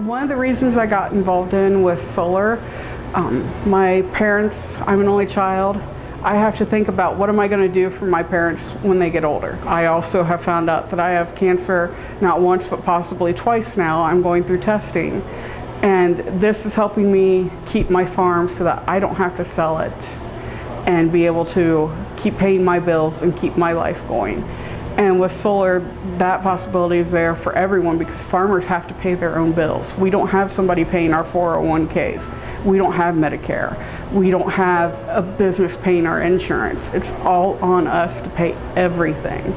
One of the reasons I got involved with solar, my parents, I'm an only child. I have to think about what am I going to do for my parents when they get older. I also have found out that I have cancer not once but possibly twice now. I'm going through testing. And this is helping me keep my farm so that I don't have to sell it and be able to keep paying my bills and keep my life going. And with solar, that possibility is there for everyone because farmers have to pay their own bills. We don't have somebody paying our 401ks. We don't have Medicare. We don't have a business paying our insurance. It's all on us to pay everything.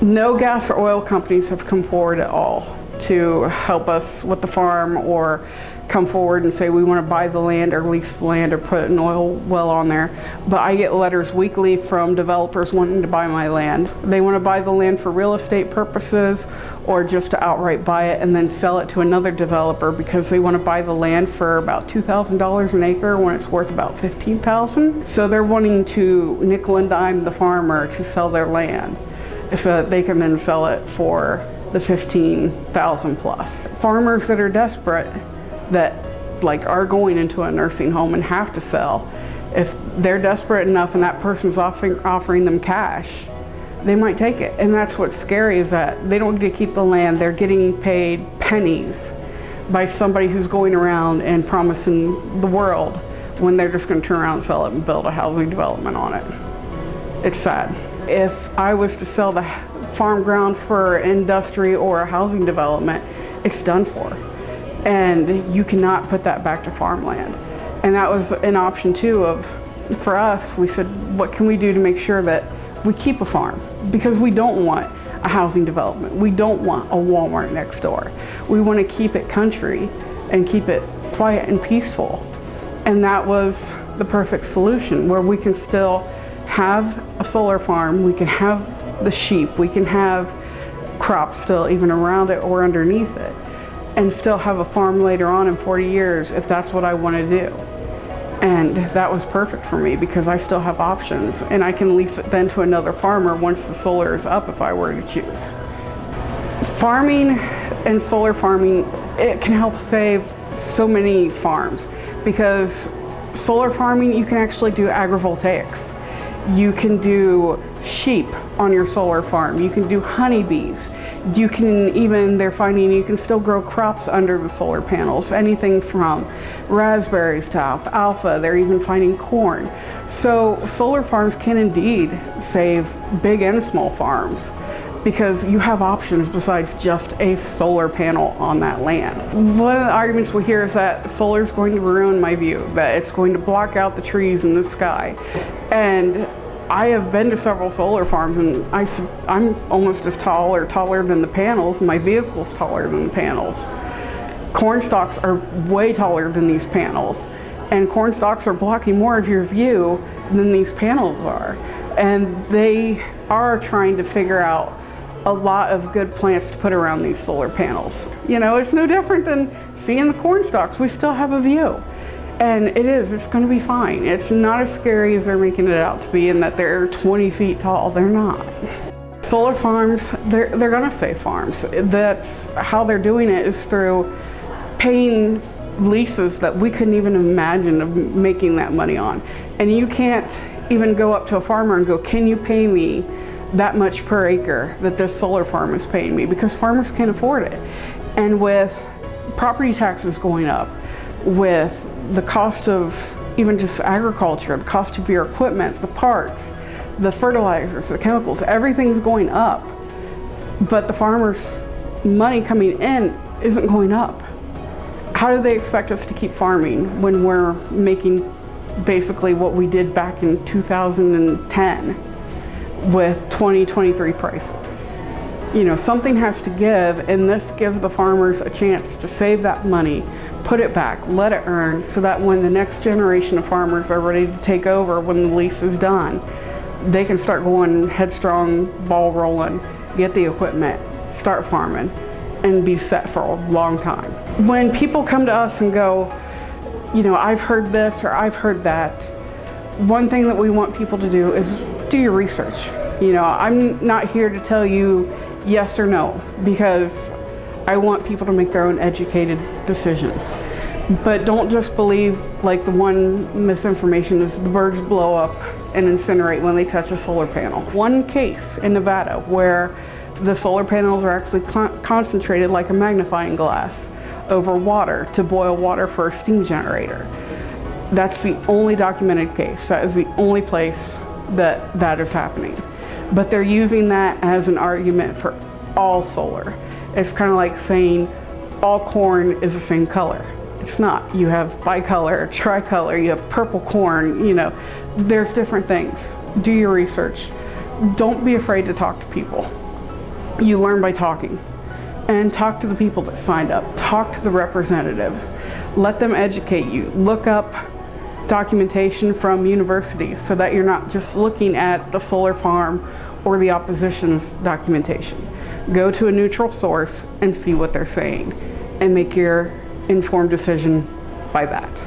No gas or oil companies have come forward at all to help us with the farm or come forward and say we want to buy the land or lease the land or put an oil well on there. But I get letters weekly from developers wanting to buy my land. They want to buy the land for real estate purposes or just to outright buy it and then sell it to another developer because they want to buy the land for about $2,000 an acre when it's worth about $15,000. So they're wanting to nickel and dime the farmer to sell their land so that they can then sell it for the $15,000 plus. Farmers that are desperate that are going into a nursing home and have to sell, if they're desperate enough and that person's offering them cash, they might take it. And that's what's scary is that they don't get to keep the land. They're getting paid pennies by somebody who's going around and promising the world when they're just going to turn around and sell it and build a housing development on it. It's sad. If I was to sell the farm ground for industry or a housing development, it's done for. And you cannot put that back to farmland. And that was an option too for us, we said, what can we do to make sure that we keep a farm? Because we don't want a housing development. We don't want a Walmart next door. We want to keep it country and keep it quiet and peaceful. And that was the perfect solution where we can still have a solar farm, we can have the sheep, we can have crops still even around it or underneath it, and still have a farm later on in 40 years if that's what I want to do. And that was perfect for me because I still have options and I can lease it then to another farmer once the solar is up if I were to choose. Farming and solar farming, it can help save so many farms because solar farming, you can actually do agrivoltaics. You can do sheep on your solar farm. You can do honeybees. You can even, they're finding you can still grow crops under the solar panels, anything from raspberries to alfalfa. They're even finding corn. So solar farms can indeed save big and small farms because you have options besides just a solar panel on that land. One of the arguments we hear is that solar is going to ruin my view, that it's going to block out the trees in the sky. And I have been to several solar farms and I'm almost as tall or taller than the panels. My vehicle's taller than the panels. Corn stalks are way taller than these panels. And corn stalks are blocking more of your view than these panels are. And they are trying to figure out a lot of good plants to put around these solar panels. You know, it's no different than seeing the corn stalks. We still have a view. And it's going to be fine. It's not as scary as they're making it out to be in that they're 20 feet tall. They're not. Solar farms, they're going to save farms. That's how they're doing it is through paying leases that we couldn't even imagine of making that money on. And you can't even go up to a farmer and go, can you pay me that much per acre that this solar farm is paying me? Because farmers can't afford it. And with property taxes going up, with the cost of even just agriculture, the cost of your equipment, the parts, the fertilizers, the chemicals, everything's going up. But the farmers' money coming in isn't going up. How do they expect us to keep farming when we're making basically what we did back in 2010 with 2023 prices? You know, something has to give, and this gives the farmers a chance to save that money, put it back, let it earn, so that when the next generation of farmers are ready to take over when the lease is done, they can start going headstrong, ball rolling, get the equipment, start farming, and be set for a long time. When people come to us and go, you know, I've heard this or I've heard that, one thing that we want people to do is do your research. You know, I'm not here to tell you yes or no, because I want people to make their own educated decisions. But don't just believe, like, the one misinformation is the birds blow up and incinerate when they touch a solar panel. One case in Nevada where the solar panels are actually concentrated like a magnifying glass over water to boil water for a steam generator. That's the only documented case. That is the only place that that is happening. But they're using that as an argument for all solar. It's kind of like saying all corn is the same color. It's not. You have bicolor, tricolor, you have purple corn, you know, there's different things. Do your research. Don't be afraid to talk to people. You learn by talking. And talk to the people that signed up. Talk to the representatives. Let them educate you. Look up documentation from universities so that you're not just looking at the solar farm or the opposition's documentation. Go to a neutral source and see what they're saying and make your informed decision by that.